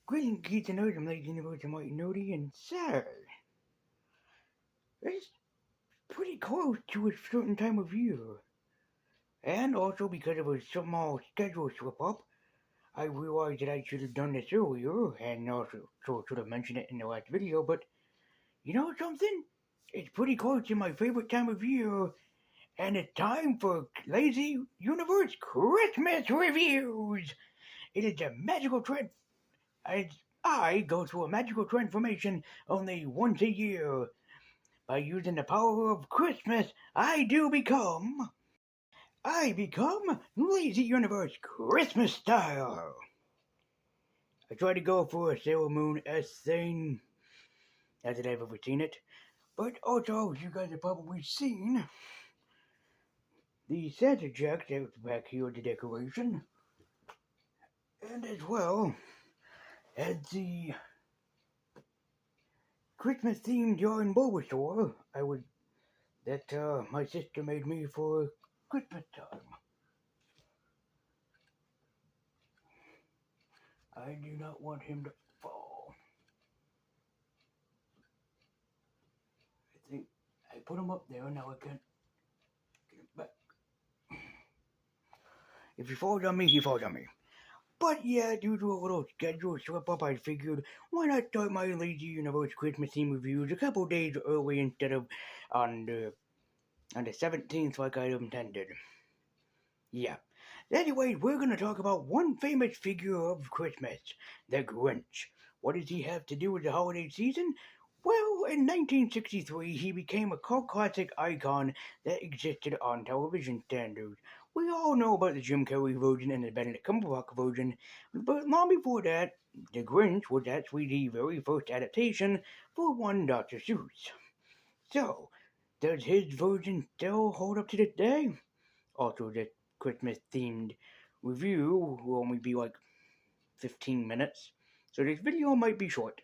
Greetings, kids and nerds. I'm Lady Universe and White Nerdy, and sir, it's pretty close to a certain time of year. And also, because of a small schedule slip up, I realized that I should have done this earlier, and also should have mentioned it in the last video, but you know something? It's pretty close to my favorite time of year, and it's time for Lazy Universe Christmas Reviews! It is a magical trend. I go through a magical transformation only once a year. By using the power of Christmas, I become Lazy Universe Christmas style. I try to go for a Sailor Moon-esque thing, not that I've ever seen it, but also you guys have probably seen the Santa Jack that's back here at the decoration, and as well as the Christmas themed yarn Bulbasaur that my sister made me for Christmas time. I do not want him to fall. I think I put him up there, now I can't get him back. If he falls on me, he falls on me. But yeah, due to a little schedule slip up, I figured why not start my Lazy Universe Christmas theme reviews a couple days early instead of on the 17th like I intended. Yeah. Anyway, we're going to talk about one famous figure of Christmas, the Grinch. What does he have to do with the holiday season? Well, in 1963, he became a cult classic icon that existed on television standards. We all know about the Jim Carrey version and the Benedict Cumberbatch version, but long before that, The Grinch was actually the very first adaptation for one Dr. Seuss. So, does his version still hold up to this day? Also, this Christmas-themed review will only be like 15 minutes, so this video might be short.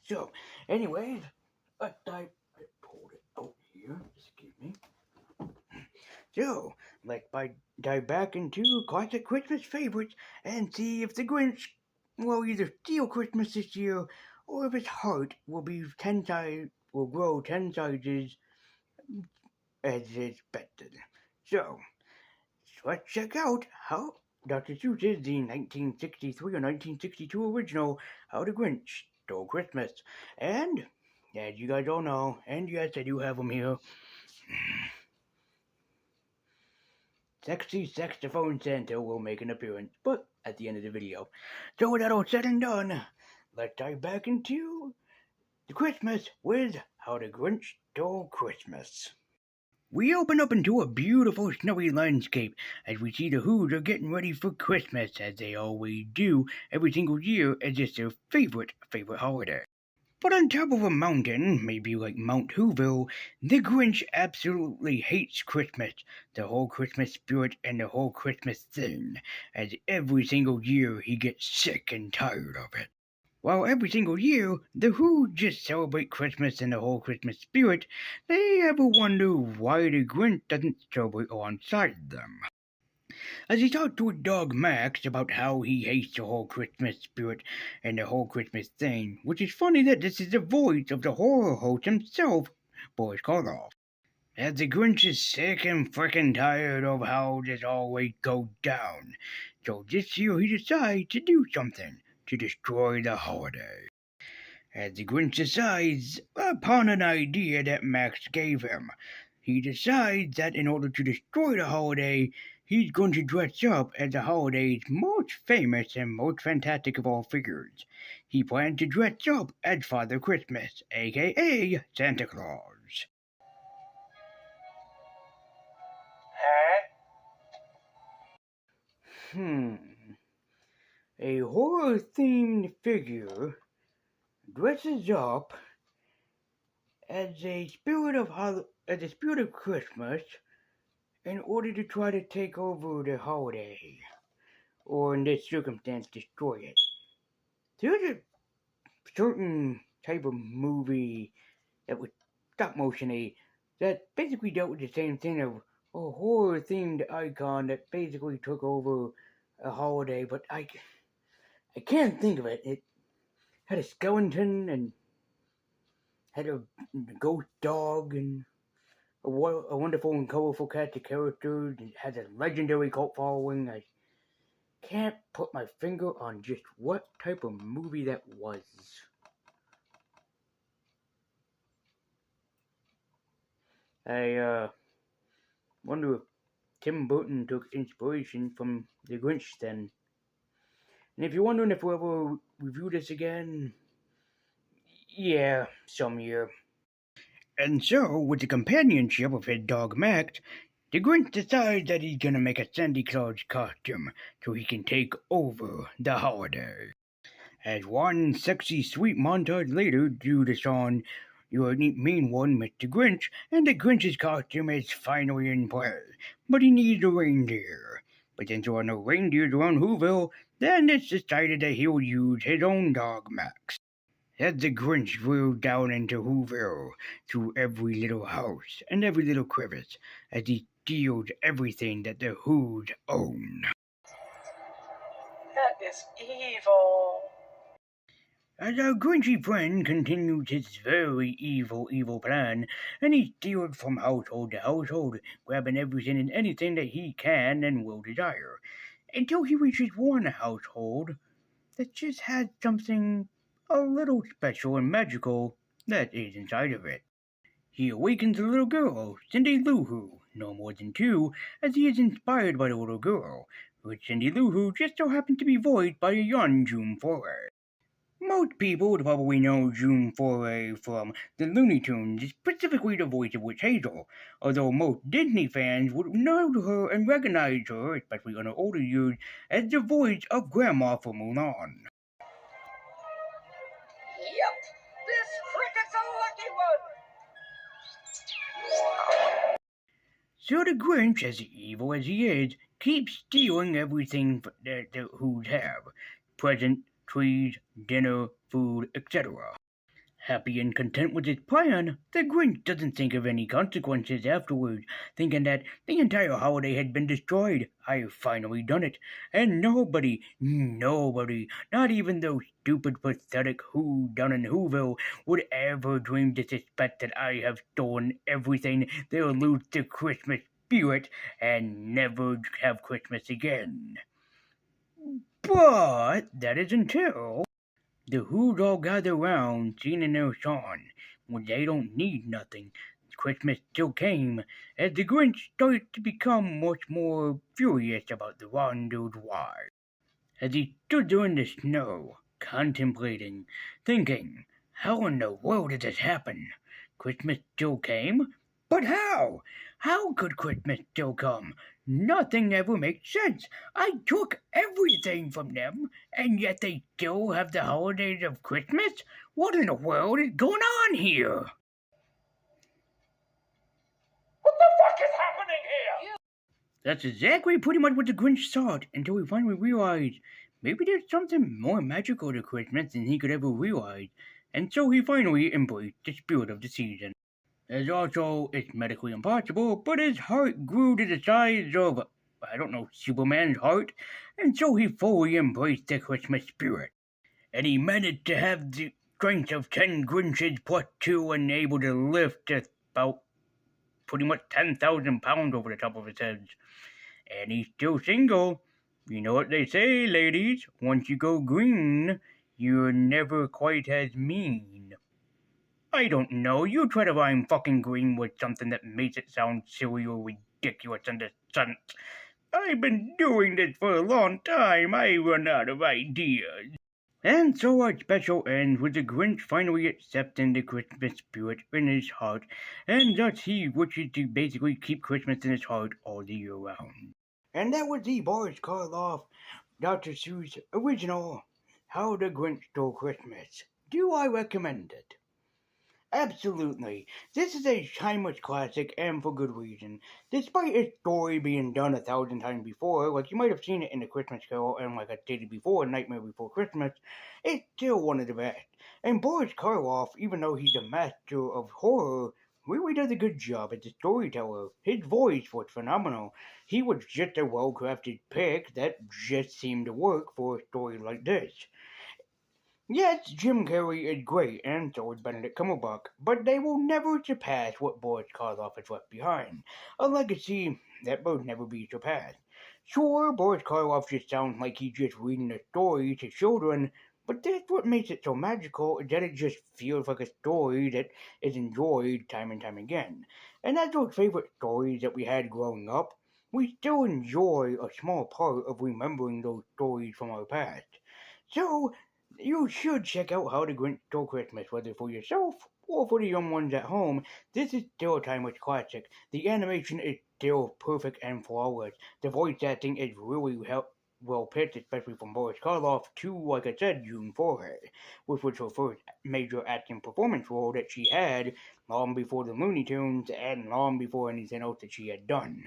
So, anyways, I pulled it out here, excuse me. So, let's dive back into classic Christmas favorites and see if the Grinch will either steal Christmas this year or if his heart will grow 10 sizes as expected. So, let's check out how Dr. Seuss's the 1963 or 1962 original How the Grinch Stole Christmas. And, as you guys all know, and yes, I do have them here, Sexy Saxophone Santa will make an appearance, but at the end of the video. So with that all said and done, let's dive back into the Christmas with How the Grinch Stole Christmas. We open up into a beautiful snowy landscape as we see the Who's are getting ready for Christmas, as they always do every single year, as it's their favorite holiday. But on top of a mountain, maybe like Mount Whoville, the Grinch absolutely hates Christmas, the whole Christmas spirit and the whole Christmas thing, as every single year he gets sick and tired of it. While every single year, the Who just celebrate Christmas and the whole Christmas spirit, they ever wonder why the Grinch doesn't celebrate alongside them. As he talked to his dog Max about how he hates the whole Christmas spirit and the whole Christmas thing, which is funny that this is the voice of the horror host himself, Boris Karloff. As the Grinch is sick and frickin' tired of how this always goes down, so this year he decides to do something to destroy the holiday. As the Grinch decides upon an idea that Max gave him, he decides that in order to destroy the holiday, he's going to dress up as the holiday's most famous and most fantastic of all figures. He plans to dress up as Father Christmas, aka Santa Claus. A horror-themed figure dresses up as a spirit of Christmas in order to try to take over the holiday, or in this circumstance, destroy it. There's a certain type of movie that was stop motion that basically dealt with the same thing of a horror-themed icon that basically took over a holiday, but I I can't think of it. It had a skeleton and had a ghost dog and a wonderful and colorful cast of characters. It has a legendary cult following. I can't put my finger on just what type of movie that was. I wonder if Tim Burton took inspiration from The Grinch then. And if you're wondering if we'll ever review this again, yeah, some year. And so, with the companionship of his dog Max, the Grinch decides that he's gonna make a Santa Claus costume so he can take over the holiday. As one sexy sweet montage later, due to song "You're a Neat Mean One, Mr. Grinch," and the Grinch's costume is finally in play, but he needs a reindeer. But since there are no reindeers around Whoville, then it's decided that he'll use his own dog Max. As the Grinch drove down into Whoville, through every little house and every little crevice, as he steals everything that the Who's own. That is evil. As our Grinchy friend continues his very evil plan, and he steals from household to household, grabbing everything and anything that he can and will desire, until he reaches one household that just has something a little special and magical that is inside of it. He awakens a little girl, Cindy Lou Who, no more than 2, as he is inspired by the little girl, which Cindy Lou Who just so happens to be voiced by a young June Foray. Most people would probably know June Foray from the Looney Tunes, specifically the voice of Witch Hazel, although most Disney fans would know her and recognize her, especially on her older years, as the voice of Grandma from Mulan. Yep, this cricket's a lucky one. So the Grinch, as evil as he is, keeps stealing everything that the Who's have. Present, trees, dinner, food, etc. Happy and content with his plan, the Grinch doesn't think of any consequences afterwards, thinking that the entire holiday had been destroyed. I've finally done it, and nobody, not even those stupid, pathetic Who down in Whoville, would ever dream to suspect that I have stolen everything. They'll lose the Christmas spirit and never have Christmas again. But that is until the Who's all gather round singing their song. When they don't need nothing, Christmas still came, as the Grinch started to become much more furious about the wrongdoers why. As he stood there in the snow, contemplating, thinking, how in the world did this happen? Christmas still came? But how? How could Christmas still come? Nothing ever makes sense. I took everything from them, and yet they still have the holidays of Christmas? What in the world is going on here? What the fuck is happening here? That's exactly pretty much what the Grinch thought, until he finally realized maybe there's something more magical to Christmas than he could ever realize, and so he finally embraced the spirit of the season. As also, it's medically impossible, but his heart grew to the size of, Superman's heart, and so he fully embraced the Christmas spirit. And he managed to have the strength of 10 Grinches plus 2 and able to lift about pretty much 10,000 pounds over the top of his head. And he's still single. You know what they say, ladies, once you go green, you're never quite as mean. I don't know, you try to rhyme fucking green with something that makes it sound silly or ridiculous in the sense. I've been doing this for a long time, I run out of ideas. And so our special ends with the Grinch finally accepting the Christmas spirit in his heart, and thus he wishes to basically keep Christmas in his heart all the year round. And that was the Boris Karloff, Dr. Seuss original, How the Grinch Stole Christmas. Do I recommend it? Absolutely. This is a timeless classic, and for good reason. Despite its story being done 1,000 times before, like you might have seen it in The Christmas Carol, and like I stated before, Nightmare Before Christmas, it's still one of the best. And Boris Karloff, even though he's a master of horror, really does a good job as a storyteller. His voice was phenomenal. He was just a well crafted pick that just seemed to work for a story like this. Yes, Jim Carrey is great, and so is Benedict Cumberbatch, but they will never surpass what Boris Karloff has left behind. A legacy that will never be surpassed. Sure, Boris Karloff just sounds like he's just reading a story to children, but that's what makes it so magical, is that it just feels like a story that is enjoyed time and time again. And as those favorite stories that we had growing up, we still enjoy a small part of remembering those stories from our past. So, you should check out How the Grinch Stole Christmas, whether for yourself or for the young ones at home. This is still a timeless classic. The animation is still perfect and flawless. The voice acting is really well pitched, especially from Boris Karloff to, like I said, June Forehead, which was her first major acting performance role that she had long before the Looney Tunes and long before anything else that she had done.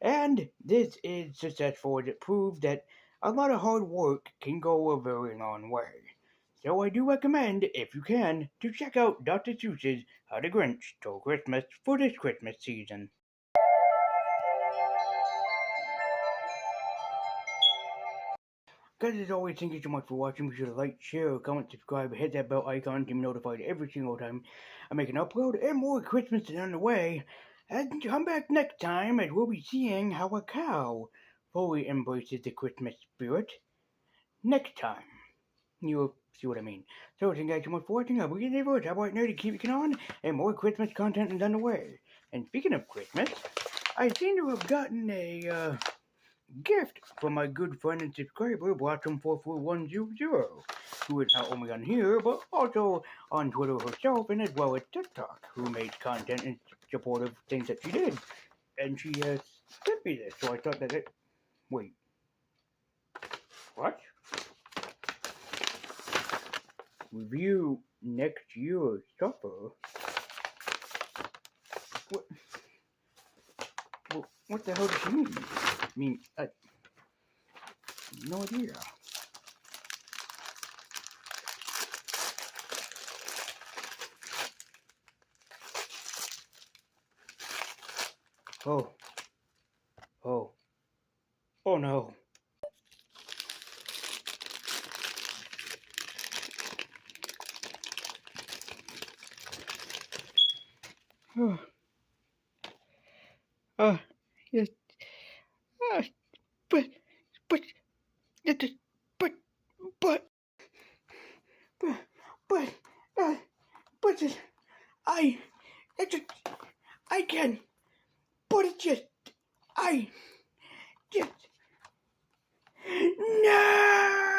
And this is successful as it proves that a lot of hard work can go a very long way. So I do recommend, if you can, to check out Dr. Seuss's How the Grinch Stole Christmas for this Christmas season. Guys, as always, thank you so much for watching. Be sure to like, share, comment, subscribe, hit that bell icon to be notified every single time I make an upload, and more Christmas is on the way. And come back next time as we'll be seeing how a cow fully embraces the Christmas spirit. Next time. You'll see what I mean. So, thank you guys so much for watching. I'll be your neighbor, Top White Nerd, to keep it on, and more Christmas content is on the way. And speaking of Christmas, I seem to have gotten a, gift from my good friend and subscriber, Blossom44100, who is not only on here, but also on Twitter herself and as well as TikTok, who made content in support of things that she did. And she sent me this, so I thought that it... Wait. What? Review next year's supper? What? What the hell does she mean? I mean, no idea. Oh. Oh. Oh no. Yes. Uh, but, but, but, but, but, but, but, uh, but, I, it just, I can, but it just, I, just, no!